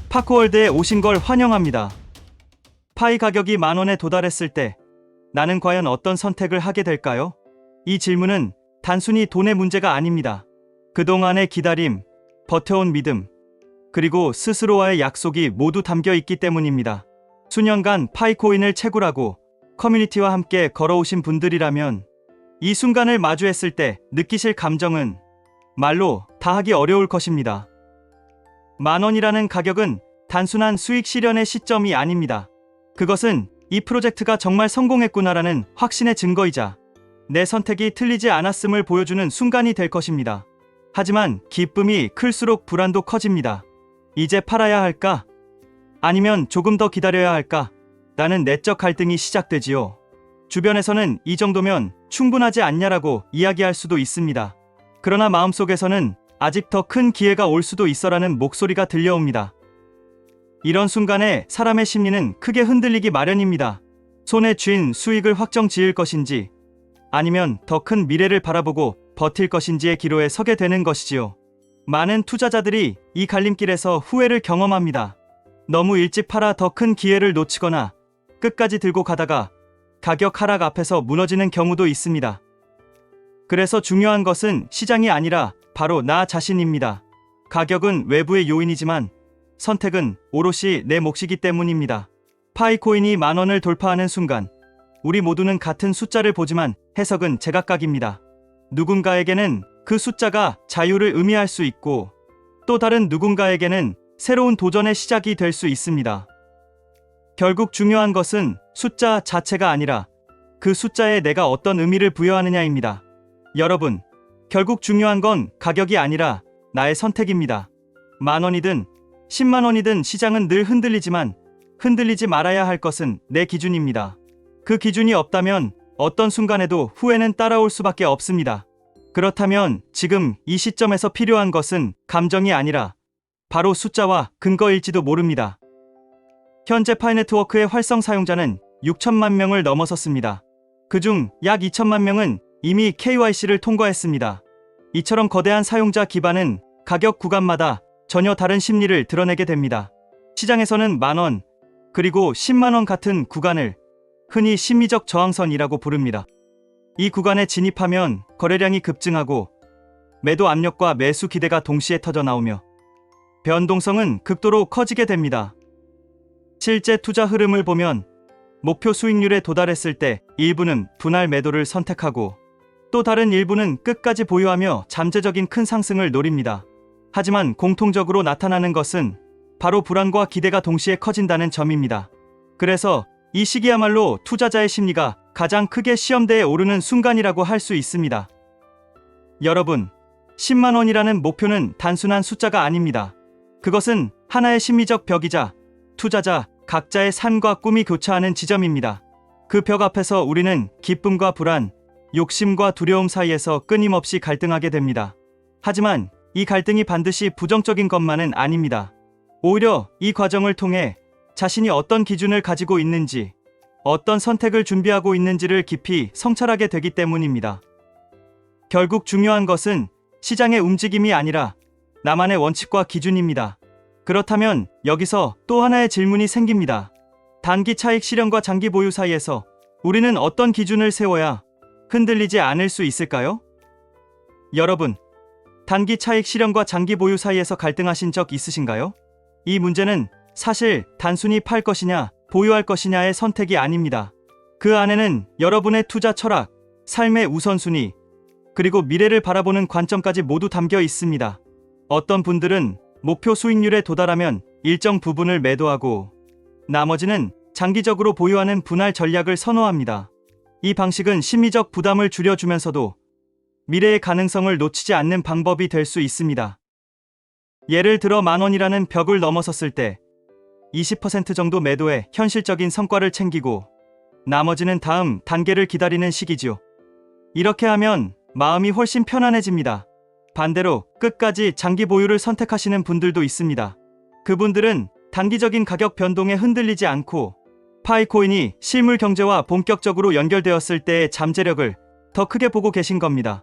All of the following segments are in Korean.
파코월드에 오신 걸 환영합니다. 파이 가격이 10,000원에 도달했을 때 나는 과연 어떤 선택을 하게 될까요? 이 질문은 단순히 돈의 문제가 아닙니다. 그동안의 기다림, 버텨온 믿음, 그리고 스스로와의 약속이 모두 담겨 있기 때문입니다. 수년간 파이코인을 채굴하고 커뮤니티와 함께 걸어오신 분들이라면 이 순간을 마주했을 때 느끼실 감정은 말로 다하기 어려울 것입니다. 10,000원이라는 가격은 단순한 수익 실현의 시점이 아닙니다. 그것은 이 프로젝트가 정말 성공했구나라는 확신의 증거이자 내 선택이 틀리지 않았음을 보여주는 순간이 될 것입니다. 하지만 기쁨이 클수록 불안도 커집니다. 이제 팔아야 할까? 아니면 조금 더 기다려야 할까? 라는 내적 갈등이 시작되지요. 주변에서는 이 정도면 충분하지 않냐라고 이야기할 수도 있습니다. 그러나 마음속에서는 아직 더 큰 기회가 올 수도 있어라는 목소리가 들려옵니다. 이런 순간에 사람의 심리는 크게 흔들리기 마련입니다. 손에 쥔 수익을 확정 지을 것인지 아니면 더 큰 미래를 바라보고 버틸 것인지의 기로에 서게 되는 것이지요. 많은 투자자들이 이 갈림길에서 후회를 경험합니다. 너무 일찍 팔아 더 큰 기회를 놓치거나 끝까지 들고 가다가 가격 하락 앞에서 무너지는 경우도 있습니다. 그래서 중요한 것은 시장이 아니라 바로 나 자신입니다. 가격은 외부의 요인이지만 선택은 오롯이 내 몫이기 때문입니다. 파이코인이 10,000원을 돌파하는 순간 우리 모두는 같은 숫자를 보지만 해석은 제각각입니다. 누군가에게는 그 숫자가 자유를 의미할 수 있고 또 다른 누군가에게는 새로운 도전의 시작이 될 수 있습니다. 결국 중요한 것은 숫자 자체가 아니라 그 숫자에 내가 어떤 의미를 부여하느냐입니다. 여러분, 결국 중요한 건 가격이 아니라 나의 선택입니다. 10,000원이든 100,000원이든 시장은 늘 흔들리지만 흔들리지 말아야 할 것은 내 기준입니다. 그 기준이 없다면 어떤 순간에도 후회는 따라올 수밖에 없습니다. 그렇다면 지금 이 시점에서 필요한 것은 감정이 아니라 바로 숫자와 근거일지도 모릅니다. 현재 파이네트워크의 활성 사용자는 6천만 명을 넘어섰습니다. 그중 약 2천만 명은 이미 KYC를 통과했습니다. 이처럼 거대한 사용자 기반은 가격 구간마다 전혀 다른 심리를 드러내게 됩니다. 시장에서는 10,000원, 그리고 100,000원 같은 구간을 흔히 심리적 저항선이라고 부릅니다. 이 구간에 진입하면 거래량이 급증하고 매도 압력과 매수 기대가 동시에 터져나오며 변동성은 극도로 커지게 됩니다. 실제 투자 흐름을 보면 목표 수익률에 도달했을 때 일부는 분할 매도를 선택하고 또 다른 일부는 끝까지 보유하며 잠재적인 큰 상승을 노립니다. 하지만 공통적으로 나타나는 것은 바로 불안과 기대가 동시에 커진다는 점입니다. 그래서 이 시기야말로 투자자의 심리가 가장 크게 시험대에 오르는 순간이라고 할 수 있습니다. 여러분, 100,000원이라는 목표는 단순한 숫자가 아닙니다. 그것은 하나의 심리적 벽이자 투자자 각자의 삶과 꿈이 교차하는 지점입니다. 그 벽 앞에서 우리는 기쁨과 불안, 욕심과 두려움 사이에서 끊임없이 갈등하게 됩니다. 하지만 이 갈등이 반드시 부정적인 것만은 아닙니다. 오히려 이 과정을 통해 자신이 어떤 기준을 가지고 있는지, 어떤 선택을 준비하고 있는지를 깊이 성찰하게 되기 때문입니다. 결국 중요한 것은 시장의 움직임이 아니라 나만의 원칙과 기준입니다. 그렇다면 여기서 또 하나의 질문이 생깁니다. 단기 차익 실현과 장기 보유 사이에서 우리는 어떤 기준을 세워야 흔들리지 않을 수 있을까요? 여러분, 단기 차익 실현과 장기 보유 사이에서 갈등하신 적 있으신가요? 이 문제는 사실 단순히 팔 것이냐, 보유할 것이냐의 선택이 아닙니다. 그 안에는 여러분의 투자 철학, 삶의 우선순위, 그리고 미래를 바라보는 관점까지 모두 담겨 있습니다. 어떤 분들은 목표 수익률에 도달하면 일정 부분을 매도하고 나머지는 장기적으로 보유하는 분할 전략을 선호합니다. 이 방식은 심리적 부담을 줄여주면서도 미래의 가능성을 놓치지 않는 방법이 될 수 있습니다. 예를 들어 10,000원이라는 벽을 넘어섰을 때 20% 정도 매도해 현실적인 성과를 챙기고 나머지는 다음 단계를 기다리는 시기죠. 이렇게 하면 마음이 훨씬 편안해집니다. 반대로 끝까지 장기 보유를 선택하시는 분들도 있습니다. 그분들은 단기적인 가격 변동에 흔들리지 않고 파이코인이 실물 경제와 본격적으로 연결되었을 때의 잠재력을 더 크게 보고 계신 겁니다.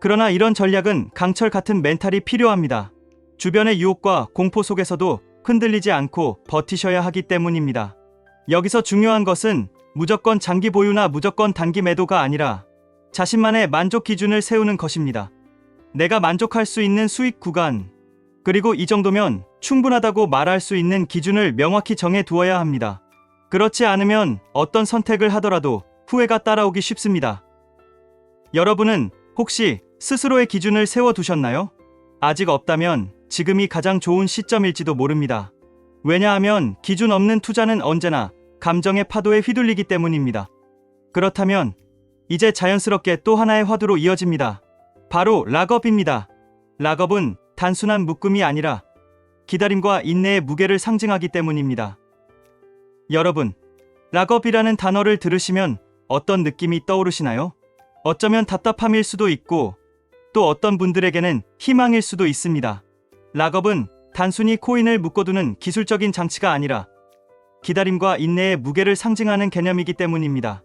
그러나 이런 전략은 강철 같은 멘탈이 필요합니다. 주변의 유혹과 공포 속에서도 흔들리지 않고 버티셔야 하기 때문입니다. 여기서 중요한 것은 무조건 장기 보유나 무조건 단기 매도가 아니라 자신만의 만족 기준을 세우는 것입니다. 내가 만족할 수 있는 수익 구간, 그리고 이 정도면 충분하다고 말할 수 있는 기준을 명확히 정해 두어야 합니다. 그렇지 않으면 어떤 선택을 하더라도 후회가 따라오기 쉽습니다. 여러분은 혹시 스스로의 기준을 세워두셨나요? 아직 없다면 지금이 가장 좋은 시점일지도 모릅니다. 왜냐하면 기준 없는 투자는 언제나 감정의 파도에 휘둘리기 때문입니다. 그렇다면 이제 자연스럽게 또 하나의 화두로 이어집니다. 바로 락업입니다. 락업은 단순한 묶음이 아니라 기다림과 인내의 무게를 상징하기 때문입니다. 여러분, 락업이라는 단어를 들으시면 어떤 느낌이 떠오르시나요? 어쩌면 답답함일 수도 있고 또 어떤 분들에게는 희망일 수도 있습니다. 락업은 단순히 코인을 묶어두는 기술적인 장치가 아니라 기다림과 인내의 무게를 상징하는 개념이기 때문입니다.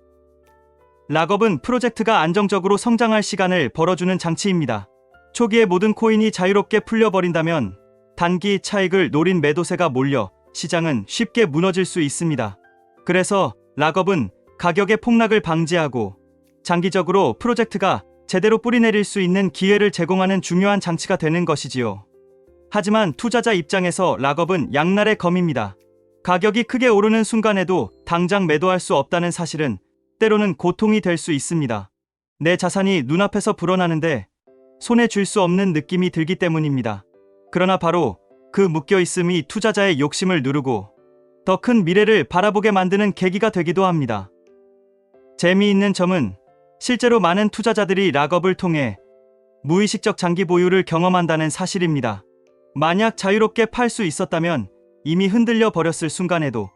락업은 프로젝트가 안정적으로 성장할 시간을 벌어주는 장치입니다. 초기에 모든 코인이 자유롭게 풀려버린다면 단기 차익을 노린 매도세가 몰려 시장은 쉽게 무너질 수 있습니다. 그래서 락업은 가격의 폭락을 방지하고 장기적으로 프로젝트가 제대로 뿌리내릴 수 있는 기회를 제공하는 중요한 장치가 되는 것이지요. 하지만 투자자 입장에서 락업은 양날의 검입니다. 가격이 크게 오르는 순간에도 당장 매도할 수 없다는 사실은 때로는 고통이 될 수 있습니다. 내 자산이 눈앞에서 불어나는데 손에 쥘 수 없는 느낌이 들기 때문입니다. 그러나 바로 그 묶여있음이 투자자의 욕심을 누르고 더 큰 미래를 바라보게 만드는 계기가 되기도 합니다. 재미있는 점은 실제로 많은 투자자들이 락업을 통해 무의식적 장기 보유를 경험한다는 사실입니다. 만약 자유롭게 팔 수 있었다면 이미 흔들려 버렸을 순간에도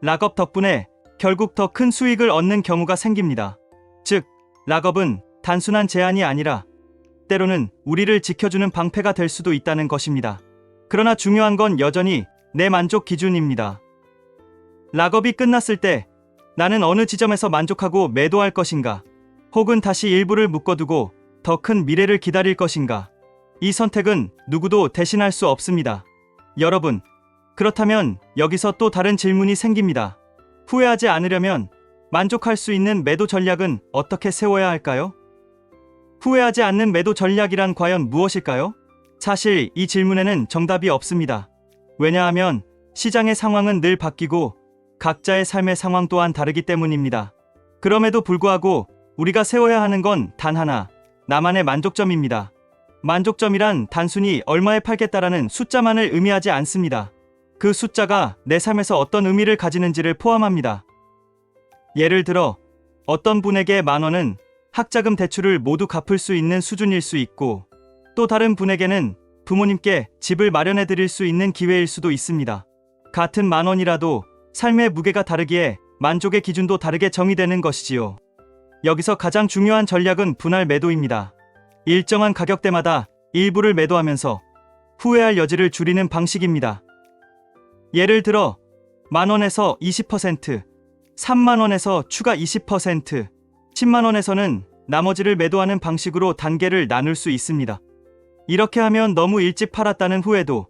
락업 덕분에 결국 더 큰 수익을 얻는 경우가 생깁니다. 즉, 락업은 단순한 제한이 아니라 때로는 우리를 지켜주는 방패가 될 수도 있다는 것입니다. 그러나 중요한 건 여전히 내 만족 기준입니다. 락업이 끝났을 때 나는 어느 지점에서 만족하고 매도할 것인가? 혹은 다시 일부를 묶어두고 더 큰 미래를 기다릴 것인가? 이 선택은 누구도 대신할 수 없습니다. 여러분, 그렇다면 여기서 또 다른 질문이 생깁니다. 후회하지 않으려면 만족할 수 있는 매도 전략은 어떻게 세워야 할까요? 후회하지 않는 매도 전략이란 과연 무엇일까요? 사실 이 질문에는 정답이 없습니다. 왜냐하면 시장의 상황은 늘 바뀌고 각자의 삶의 상황 또한 다르기 때문입니다. 그럼에도 불구하고 우리가 세워야 하는 건 단 하나, 나만의 만족점입니다. 만족점이란 단순히 얼마에 팔겠다라는 숫자만을 의미하지 않습니다. 그 숫자가 내 삶에서 어떤 의미를 가지는지를 포함합니다. 예를 들어 어떤 분에게 10,000원은 학자금 대출을 모두 갚을 수 있는 수준일 수 있고 또 다른 분에게는 부모님께 집을 마련해 드릴 수 있는 기회일 수도 있습니다. 같은 10,000원이라도 삶의 무게가 다르기에 만족의 기준도 다르게 정의되는 것이지요. 여기서 가장 중요한 전략은 분할 매도입니다. 일정한 가격대마다 일부를 매도하면서 후회할 여지를 줄이는 방식입니다. 예를 들어 10,000원에서 20%, 30,000원에서 추가 20%, 100,000원에서는 나머지를 매도하는 방식으로 단계를 나눌 수 있습니다. 이렇게 하면 너무 일찍 팔았다는 후회도,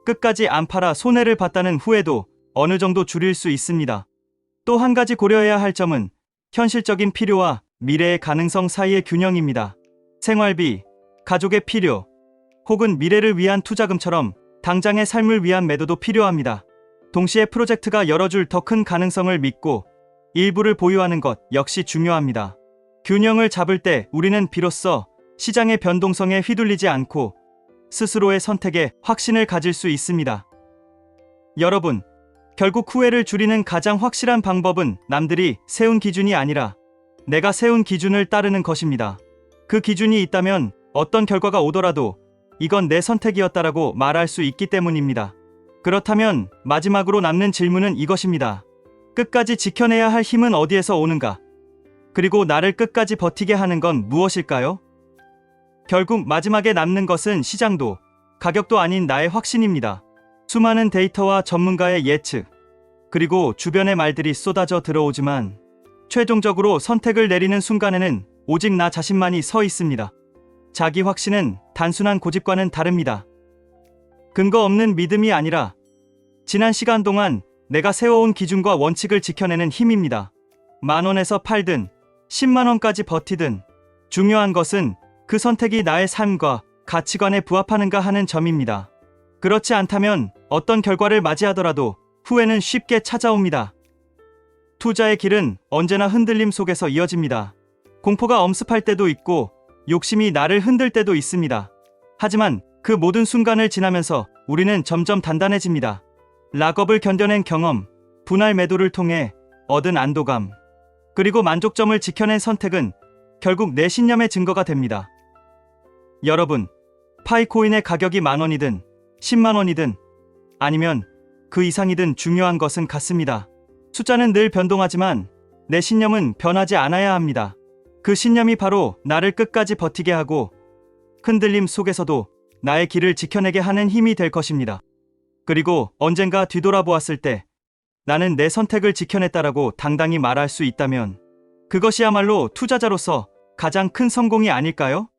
끝까지 안 팔아 손해를 봤다는 후회도 어느 정도 줄일 수 있습니다. 또 한 가지 고려해야 할 점은 현실적인 필요와 미래의 가능성 사이의 균형입니다. 생활비, 가족의 필요, 혹은 미래를 위한 투자금처럼 당장의 삶을 위한 매도도 필요합니다. 동시에 프로젝트가 열어줄 더 큰 가능성을 믿고 일부를 보유하는 것 역시 중요합니다. 균형을 잡을 때 우리는 비로소 시장의 변동성에 휘둘리지 않고 스스로의 선택에 확신을 가질 수 있습니다. 여러분, 결국 후회를 줄이는 가장 확실한 방법은 남들이 세운 기준이 아니라 내가 세운 기준을 따르는 것입니다. 그 기준이 있다면 어떤 결과가 오더라도 이건 내 선택이었다라고 말할 수 있기 때문입니다. 그렇다면 마지막으로 남는 질문은 이것입니다. 끝까지 지켜내야 할 힘은 어디에서 오는가? 그리고 나를 끝까지 버티게 하는 건 무엇일까요? 결국 마지막에 남는 것은 시장도, 가격도 아닌 나의 확신입니다. 수많은 데이터와 전문가의 예측, 그리고 주변의 말들이 쏟아져 들어오지만 최종적으로 선택을 내리는 순간에는 오직 나 자신만이 서 있습니다. 자기 확신은 단순한 고집과는 다릅니다. 근거 없는 믿음이 아니라 지난 시간 동안 내가 세워온 기준과 원칙을 지켜내는 힘입니다. 10,000원에서 팔든 100,000원까지 버티든 중요한 것은 그 선택이 나의 삶과 가치관에 부합하는가 하는 점입니다. 그렇지 않다면 어떤 결과를 맞이하더라도 후회는 쉽게 찾아옵니다. 투자의 길은 언제나 흔들림 속에서 이어집니다. 공포가 엄습할 때도 있고 욕심이 나를 흔들 때도 있습니다. 하지만 그 모든 순간을 지나면서 우리는 점점 단단해집니다. 락업을 견뎌낸 경험, 분할 매도를 통해 얻은 안도감, 그리고 만족점을 지켜낸 선택은 결국 내 신념의 증거가 됩니다. 여러분, 파이코인의 가격이 10,000원이든 100,000원이든 아니면 그 이상이든 중요한 것은 같습니다. 숫자는 늘 변동하지만 내 신념은 변하지 않아야 합니다. 그 신념이 바로 나를 끝까지 버티게 하고 흔들림 속에서도 나의 길을 지켜내게 하는 힘이 될 것입니다. 그리고 언젠가 뒤돌아보았을 때 나는 내 선택을 지켜냈다라고 당당히 말할 수 있다면 그것이야말로 투자자로서 가장 큰 성공이 아닐까요?